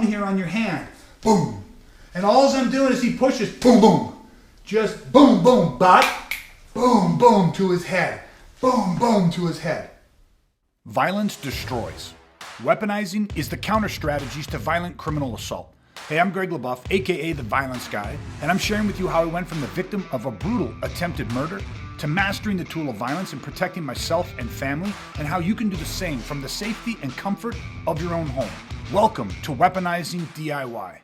here on your hand. Boom. And all I'm doing is he pushes, boom, boom. Just boom, boom, but boom, boom to his head. Boom, boom to his head. Violence destroys. Weaponizing is the counter strategies to violent criminal assault. Hey, I'm Greg LaBeouf, aka The Violence Guy, and I'm sharing with you how I went from the victim of a brutal attempted murder to mastering the tool of violence and protecting myself and family, and how you can do the same from the safety and comfort of your own home. Welcome to Weaponizing DIY.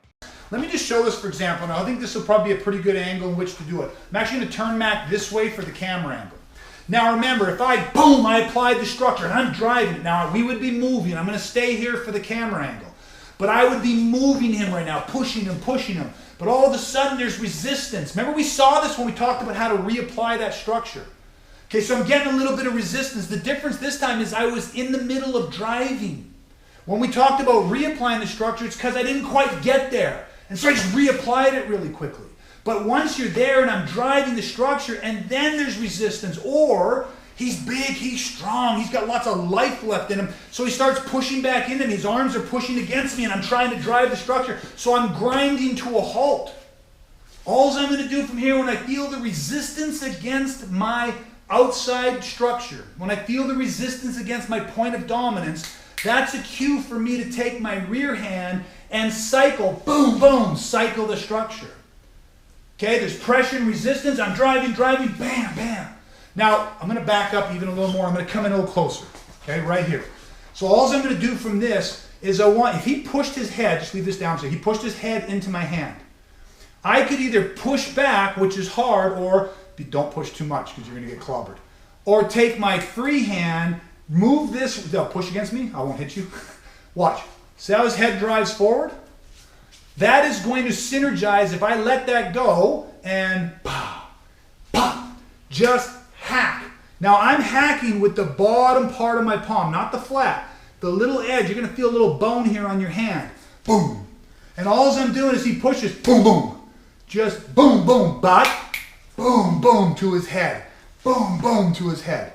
Let me just show this for example. Now I think this will probably be a pretty good angle in which to do it. I'm actually going to turn Mac this way for the camera angle. Now remember, if I applied the structure and I'm driving it, now we would be moving. I'm going to stay here for the camera angle. But I would be moving him right now, pushing him. But all of a sudden there's resistance. Remember we saw this when we talked about how to reapply that structure. Okay, so I'm getting a little bit of resistance. The difference this time is I was in the middle of driving. When we talked about reapplying the structure, it's because I didn't quite get there. And so I just reapplied it really quickly. But once you're there and I'm driving the structure and then there's resistance, or he's big, he's strong, he's got lots of life left in him, so he starts pushing back into me. His arms are pushing against me and I'm trying to drive the structure, so I'm grinding to a halt. All I'm going to do from here, when I feel the resistance against my outside structure, when I feel the resistance against my point of dominance, that's a cue for me to take my rear hand and cycle, boom, boom, cycle the structure. Okay, there's pressure and resistance. I'm driving, bam, bam. Now, I'm going to back up even a little more. I'm going to come in a little closer, okay, right here. So all I'm going to do from this is if he pushed his head, just leave this down, so he pushed his head into my hand. I could either push back, which is hard, or don't push too much because you're going to get clobbered. Or take my free hand, move this, push against me, I won't hit you. Watch, see how his head drives forward? That is going to synergize if I let that go and pop, pop, just hack. Now I'm hacking with the bottom part of my palm, not the flat. The little edge, you're going to feel a little bone here on your hand. Boom. And all I'm doing is he pushes, boom, boom. Just boom, boom, but boom, boom to his head. Boom, boom to his head.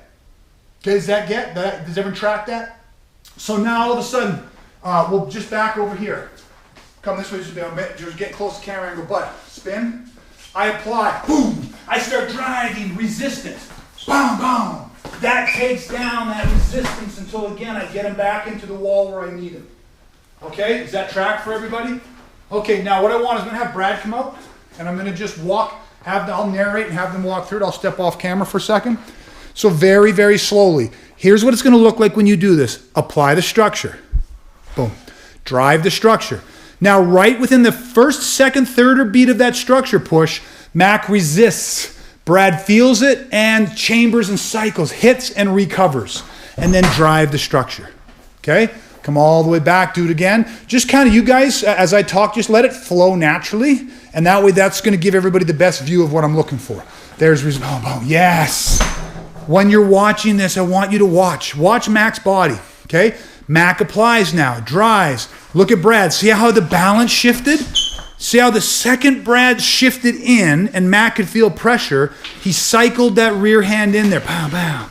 Okay, does that get that? Does everyone track that? So now all of a sudden, we'll just back over here. Come this way, just get close to camera angle, but spin. I apply, boom. I start driving, resistance, boom, boom. That takes down that resistance until again I get him back into the wall where I need him. Okay, is that track for everybody? Okay, now what I want is I'm gonna have Brad come out and I'm gonna just walk, I'll narrate and have them walk through it. I'll step off camera for a second. So very, very slowly. Here's what it's gonna look like when you do this. Apply the structure, boom. Drive the structure. Now, right within the first, second, third, or beat of that structure push, Mac resists. Brad feels it and chambers and cycles, hits and recovers, and then drive the structure. Okay? Come all the way back, do it again. Just kind of, you guys, as I talk, just let it flow naturally, and that way that's going to give everybody the best view of what I'm looking for. There's, boom, boom, yes. When you're watching this, I want you to watch. Watch Mac's body, okay? Mac applies now, drives. Look at Brad. See how the balance shifted? See how the second Brad shifted in and Mac could feel pressure, he cycled that rear hand in there. Pow, pow.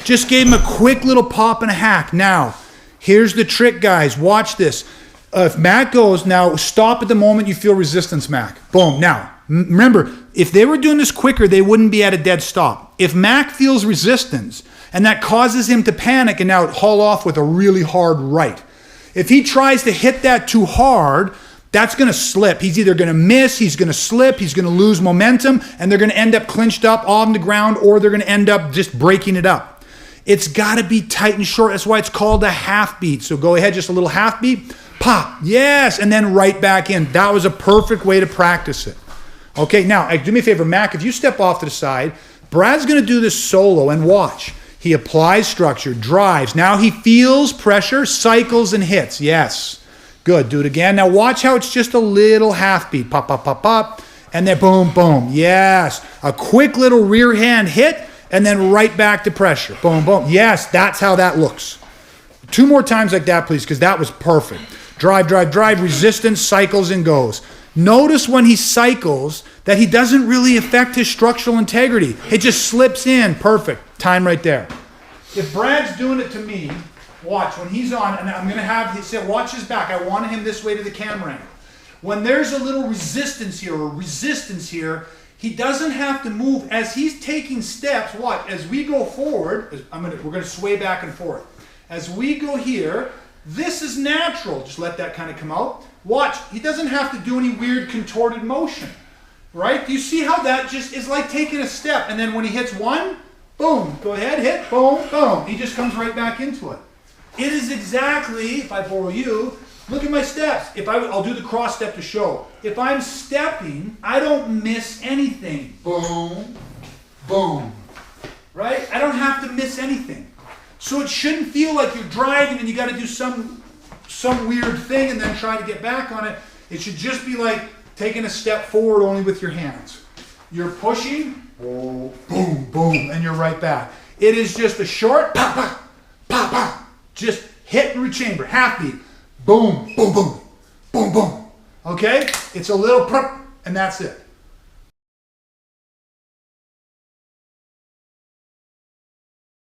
Just gave him a quick little pop and a hack. Now, here's the trick, guys. Watch this. If Mac goes, now stop at the moment you feel resistance, Mac. Boom. Now, remember, if they were doing this quicker, they wouldn't be at a dead stop. If Mac feels resistance and that causes him to panic and now haul off with a really hard right, if he tries to hit that too hard, that's going to slip. He's either going to miss, he's going to slip, he's going to lose momentum, and they're going to end up clinched up on the ground, or they're going to end up just breaking it up. It's got to be tight and short. That's why it's called a half beat. So go ahead, just a little half beat. Pop, yes, and then right back in. That was a perfect way to practice it. Okay, now, do me a favor, Mac, if you step off to the side, Brad's going to do this solo, and watch. He applies structure, drives. Now he feels pressure, cycles and hits. Yes. Good. Do it again. Now watch how it's just a little half beat. Pop, pop, pop, pop. And then boom, boom. Yes. A quick little rear hand hit and then right back to pressure. Boom, boom. Yes, that's how that looks. 2 more times like that, please, because that was perfect. Drive, drive, drive. Resistance, cycles and goes. Notice when he cycles that he doesn't really affect his structural integrity. It just slips in. Perfect. Time right there. If Brad's doing it to me Watch, when he's on, and I'm going to have, he said, watch his back. I want him this way to the camera angle. When there's a little resistance here, or resistance here, he doesn't have to move. As he's taking steps, watch, as we go forward, we're going to sway back and forth. As we go here, this is natural. Just let that kind of come out. Watch, he doesn't have to do any weird contorted motion, right? Do you see how that just is like taking a step, and then when he hits one, boom, go ahead, hit, boom, boom. He just comes right back into it. It is exactly, if I borrow you, look at my steps. I'll do the cross step to show. If I'm stepping, I don't miss anything. Boom, boom, right? I don't have to miss anything. So it shouldn't feel like you're driving and you got to do some weird thing and then try to get back on it. It should just be like taking a step forward only with your hands. You're pushing, boom, boom, boom, and you're right back. It is just a short, pop, pop, pop, pop. Just hit and rechamber, half beat. Boom, boom, boom, boom, boom. Okay? It's a little, and that's it.